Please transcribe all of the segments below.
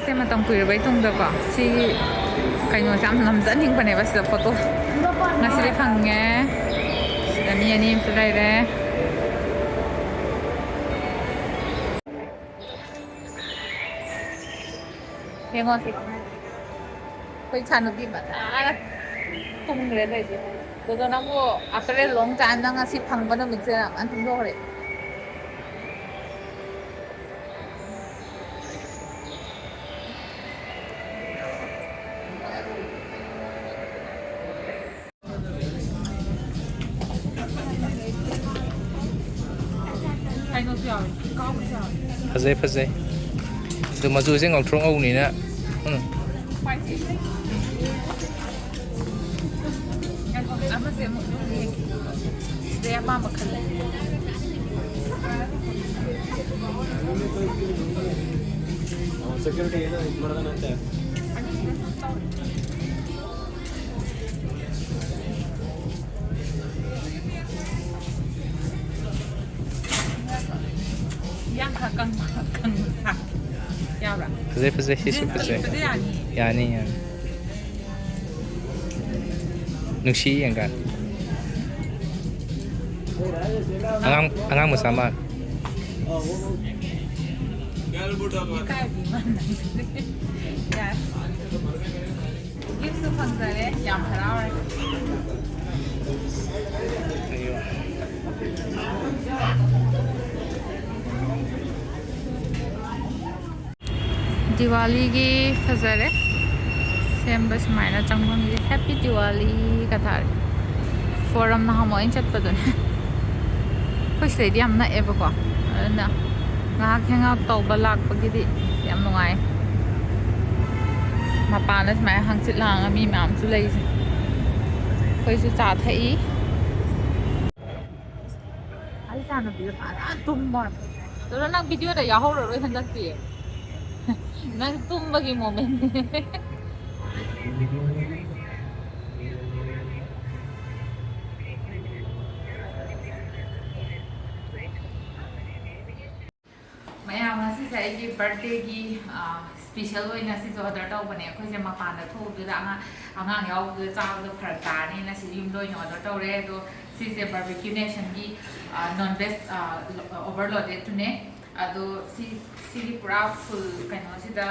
ꯑꯩꯈꯣꯏꯁꯦ ꯃꯇꯝ ꯀꯨꯏꯔꯕꯩ ꯇꯨꯡꯗꯀꯣ ꯁꯤ ꯀꯩꯅꯣꯁꯦ ꯌꯥꯝ ꯅꯝꯖꯅꯤꯡꯕꯅꯦꯕ ꯁꯤꯗ ꯐꯣꯇꯣ ꯉꯁꯤꯗꯤ ꯐꯪꯉꯦ ꯁꯤꯗ ꯃꯤ ꯑꯅꯤ ꯑꯃꯁꯨ ꯂꯩꯔꯦ ꯌꯦꯡꯉꯣ ꯁꯤ ꯑꯩꯈꯣꯏ ꯏꯆꯥꯅꯨꯄꯤ ꯐꯖꯅ ꯇꯨꯝꯈ꯭ꯔꯦ ꯂꯩꯁꯦ ꯑꯗꯨꯗꯣ ꯅꯪꯕꯨ ꯑꯐꯇꯔ ꯑꯦ ꯂꯣꯡ ꯇꯥꯏꯝ ꯅꯪ ꯉꯁꯤ ꯐꯪꯕ ꯅꯨꯃꯤꯠꯁꯦ ꯌꯥꯝ ꯇꯨꯝꯊꯣꯛꯈ꯭ꯔꯦ ꯐꯖꯩ ꯐꯖꯩ ꯑꯗꯨ ꯃꯆꯨꯁꯦ ꯉꯧꯊ꯭ꯔꯣꯛ ꯉꯧꯅꯤꯅ ꯑꯃꯁꯦ ꯑꯃꯨꯛ ꯁꯤꯗꯩ ꯑꯄꯥꯝꯕ ꯈꯜꯂꯦ ꯌꯥꯝ ꯈꯔ ꯀꯪꯕ ꯁꯥ ꯌꯥꯕ꯭ꯔꯥ ꯐꯖꯩ ꯐꯖꯩ ꯁꯤꯁꯨ ꯐꯖꯩ ꯌꯥꯅꯤ ꯌꯥꯅꯤ ꯅꯨꯡꯁꯤ ꯌꯦꯡꯀꯥꯟ ꯑꯉꯥꯡ ꯃꯆꯥ ꯃꯥꯜꯂꯦ ꯒꯤꯐꯁꯨ ꯐꯪꯖꯔꯦ ꯌꯥꯝ ꯍꯔꯥꯎꯔꯦ ꯗꯤꯋꯥꯂꯤꯒꯤ ꯐꯖꯔꯦ ꯁꯦꯝꯕ ꯁꯨꯃꯥꯏꯅ ꯆꯪꯐꯝꯁꯦ ꯍꯦꯄꯤ ꯗꯤꯋꯥꯂꯤꯒ ꯊꯥꯔꯦ ꯐꯣꯔꯝ ꯅꯍꯥꯟꯃꯨꯛ ꯑꯩꯅ ꯆꯠꯄꯗꯨꯅꯦ ꯑꯩꯈꯣꯏ ꯁꯤꯗꯩꯗꯤ ꯌꯥꯝ ꯅꯛꯑꯦꯕꯀꯣ ꯑꯗꯨꯅ ꯉꯥꯏꯍꯥꯛ ꯍꯦꯡ ꯑꯥꯎꯠ ꯇꯧꯕ ꯂꯥꯛꯄꯒꯤꯗꯤ ꯌꯥꯝ ꯅꯨꯡꯉꯥꯏ ꯃꯄꯥꯟꯗ ꯁꯨꯃꯥꯏꯅ ꯍꯪꯆꯤꯠ ꯂꯥꯡꯉ ꯃꯤ ꯃꯌꯥꯝꯁꯨ ꯂꯩꯁꯦ ꯑꯩꯈꯣꯏꯁꯨ ꯆꯥ ꯊꯛꯏ ꯑꯩ ꯏꯆꯥꯅꯨꯄꯤꯗꯣ ꯐꯖꯅ ꯇꯨꯝꯃꯣ ꯑꯗꯨꯅ ꯅꯪ ꯚꯤꯗꯤꯑꯣꯗ ꯌꯥꯎꯍꯧꯔꯔꯣꯏ ꯍꯟꯗꯛꯇꯤ ꯅꯪ ꯇꯨꯝꯕꯒꯤ ꯃꯣꯃꯦꯟꯅꯦ ꯃꯌꯥꯝ ꯉꯁꯤꯁꯦ ꯑꯩꯒꯤ ꯕꯥꯔꯊꯗꯦꯒꯤ ꯁ꯭ꯄꯤꯁꯦꯜ ꯑꯣꯏꯅ ꯁꯤꯁꯨ ꯑꯣꯔꯗꯔ ꯇꯧꯕꯅꯦ ꯑꯩꯈꯣꯏꯁꯦ ꯃꯄꯥꯟꯗ ꯊꯣꯛꯎꯕꯗꯨꯗ ꯑꯉꯥꯡ ꯌꯥꯎꯕꯗꯨꯗ ꯆꯥꯕꯗꯣ ꯐꯔꯛ ꯇꯥꯔꯅꯤꯅ ꯁꯤ ꯌꯨꯝꯗ ꯑꯣꯏꯅ ꯑꯣꯔꯗꯔ ꯇꯧꯔꯦ ꯑꯗꯣ ꯁꯤꯁꯦ ꯕꯥꯔꯕꯤꯀ꯭ꯌꯨ ꯅꯦꯁꯟꯒꯤ Non-Veg ꯑꯣꯚꯔꯂꯣꯗꯦꯗꯇꯨꯅꯦ ꯑꯗꯣ ꯁꯤꯒꯤ ꯄꯨꯔꯥ ꯐꯨꯜ ꯀꯩꯅꯣꯁꯤꯗ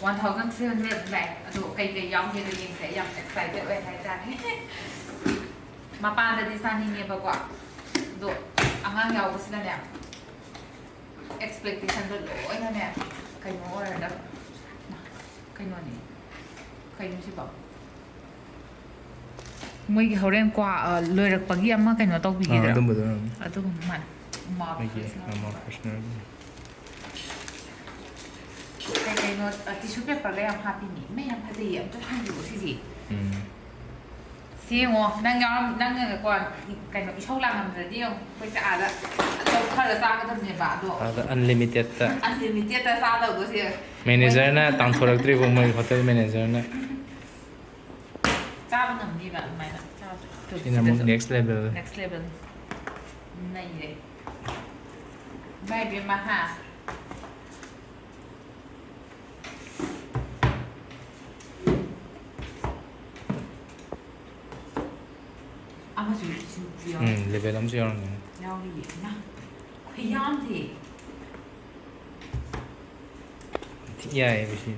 1300 ꯂꯥꯛꯑꯦ ꯑꯗꯣ ꯀꯩꯀꯩ ꯌꯥꯎꯒꯦꯗ ꯌꯦꯡꯁꯦ ꯌꯥꯝ ꯑꯦꯛꯁꯥꯏꯇꯦड ꯑꯣꯏ ꯍꯥꯏꯇꯥꯔꯦ ꯃꯄꯥꯟꯗꯗꯤ ꯆꯥꯅꯤꯡꯉꯦꯕꯀꯣ ꯑꯗꯣ ꯑꯉꯥꯡ ꯌꯥꯎꯕꯁꯤꯅꯅꯦ ꯑꯦꯛꯁꯄꯦꯛꯇꯦꯁꯟꯗꯣ ꯂꯣꯏꯅꯅꯦ ꯀꯩꯅꯣ ꯑꯣꯏꯔꯗꯕ ꯀꯩꯅꯣꯅꯦ ꯀꯩꯅꯣꯁꯤꯕꯣ ꯃꯣꯏꯒꯤ ꯍꯣꯔꯦꯟ ꯂꯣꯏꯔꯛꯄꯒꯤ ꯑꯃ ꯀꯩꯅꯣ ꯇꯧꯕꯤꯒꯗ꯭ꯔꯥ ꯑꯗꯨꯒꯨꯝꯕ ꯃꯥꯜꯂꯦ ꯀꯩꯅꯣ ꯇꯤꯁꯨ ꯄꯦꯄꯔꯒ ꯌꯥꯝ ꯍꯥꯞꯄꯤꯅꯤ ꯃꯩ ꯌꯥꯝ ꯐꯖꯩꯌꯦ ꯑꯝꯇ ꯍꯥꯡꯕꯤꯔꯣ ꯁꯤꯁꯦ ꯁꯤ ꯌꯦꯡꯉꯣ ꯅꯪꯅꯀꯣ ꯀꯩꯅꯣ ꯏꯁꯧ ꯂꯥꯡꯉꯝꯗ꯭ꯔꯗꯤ ꯌꯦꯡꯉꯣ ꯑꯩꯈꯣꯏꯁꯦ ꯑꯥꯗ ꯈꯔ ꯆꯥꯒꯗꯕꯅꯦꯕ ꯑꯗꯣ ꯑꯟꯂꯤꯃꯤꯇꯦꯠꯇ ꯆꯥꯗꯧꯗꯣ ꯁꯤ ꯃꯦꯅꯦꯖꯔꯅ ꯇꯥꯟꯊꯣꯔꯛꯇ꯭ꯔꯤꯕ ꯃꯣꯏ ꯍꯣꯇꯦꯜ ꯃꯦꯅꯦꯖꯔꯅ ꯆꯥꯕ ꯉꯝꯅꯤꯕ ꯑꯗꯨꯃꯥꯏꯅ ꯁꯤꯅ ꯑꯃꯨꯛ ꯅꯦꯛꯁ ꯂꯦꯚꯦꯜ ꯅꯩꯔꯦ ꯚꯥꯏ ꯕꯦꯝꯃ ꯍꯥ ꯑꯃꯁꯨ ꯂꯦꯚꯦꯜ ꯑꯃꯁꯨ ꯌꯥꯎꯔꯝꯒꯅꯤ ꯌꯥꯎꯔꯤꯌꯦ ꯏꯃꯥ ꯈꯨꯌꯥꯝꯁꯦ ꯌꯥꯏꯌꯦꯕ ꯁꯤ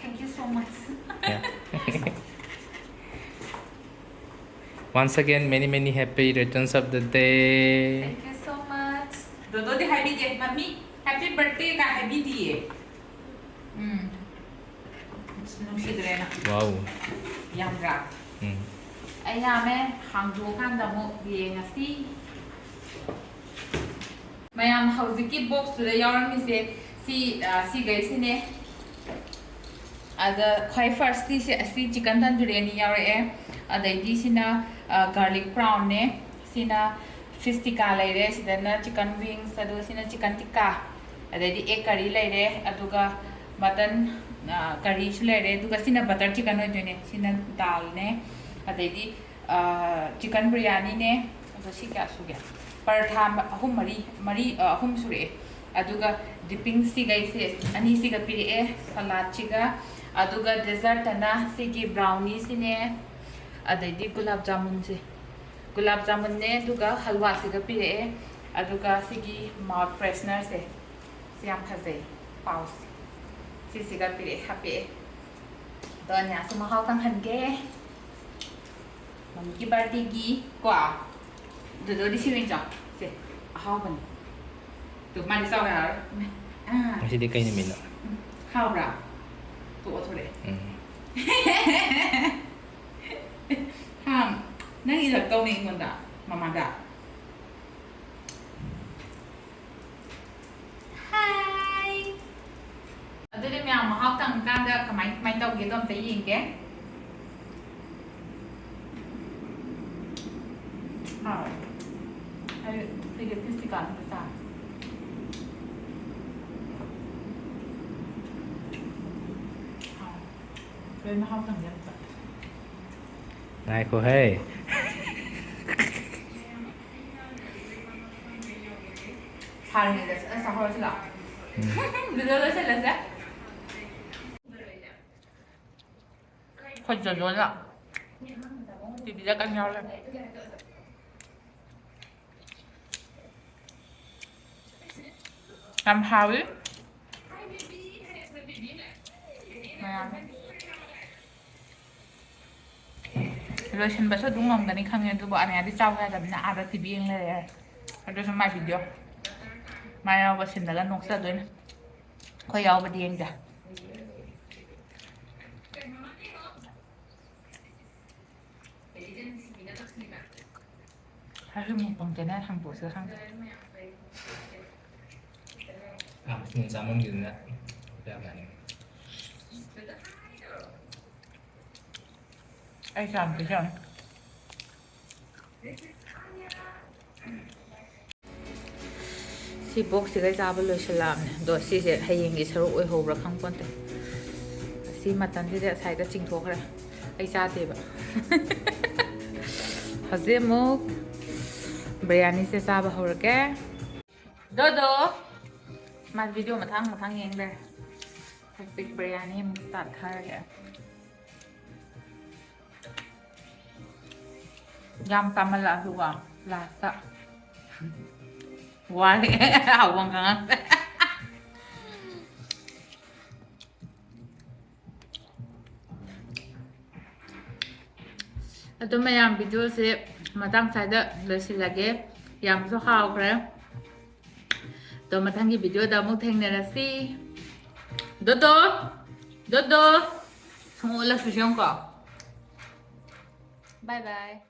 Thank you so much. Once again, many happy returns of the day. Thank you so much. Dododi happy mummy happy birthday ka happy diye. Nusidrena. Wow. Yamra. Ay yame hangdo kanda mo yengasi. Mayam hauziki box tuda yawarami se si guys ne. Ada khoi first si chicken tandoori ani yawre adaidi sina garlic prawn ne sina fish tikka laire sidana chicken wings adu sina chicken tikka adaidi egg curry laire aduga mutton curry su laire aduga sina butter chicken oidone sina dal ne adaidi chicken biryani ne adu si kya su gya paratha ahum mari ahum sure aduga dipping sigai se ani siga pire salad chiga aduga dessert na sigi brownie sine adaidi gulab jamun ne aduga halwa siga pire aduga sigi mouth freshener se siam phase paus si siga pire happy to nya suma hau tang han ge mami ki birthday gi kwa do di siwin cha se hau ban tụi mai đi sau này hả? À. Masih di kain ni mina. Hao ra. Tụi thôi đấy. Ham. Nãy đi là câu này mình đã mà đã. Hi. Ở đây mèo mà học thằng can ra cái máy tàu kia tôm thấy gì kìa. Hay thì cái gì cả nó sao? Lên học thằng nhân vật. Này cô hey. Sao này là sao hồi chứ nào? Bây giờ lấy là sao? Không chờ rồi ạ. Thì bây giờ căng nhau lên. Làm hào ấy. Lotionꯕꯁꯨ ꯑꯗꯨꯝ ꯉꯝꯒꯅꯤ ꯈꯪꯉꯦ ꯑꯗꯨꯕꯨ ꯑꯅꯤꯌꯥꯗꯤ ꯆꯥꯎ ꯌꯥꯗꯕꯅꯤꯅ ꯑꯥꯗ TV ꯌꯦꯡ ꯂꯩꯔꯦ ꯑꯗꯨꯁꯨ ꯃꯥꯏ ꯚꯤꯗꯤꯑꯣ ꯃꯥ ꯌꯥꯎꯕ ꯁꯤꯜꯂꯒ ꯅꯣꯛꯆꯗꯣꯏꯅꯦ ꯑꯩꯈꯣꯏ ꯌꯥꯎꯕꯗꯤ ꯌꯦꯡꯗꯦ 사실 뭐 번째나 상보스 상 Mình sao mong dừng đó. Dạ bạn. ai làm cái gì si box si cái 잡을 lotionlamne do si se hayingi saru oi hobra khang ponte si matan si de sai da chingthokra ai chate ba hazemuk biryani se saba horke dodo mas video mathang yeng le big biryani mu start thar ke yam tamala huwa la sa Why? How long kan? Ito mayam video si matang sada losilage yam so how kre. To matang ki video da mo theng na si Dodo Sungula susyong ko. Bye bye.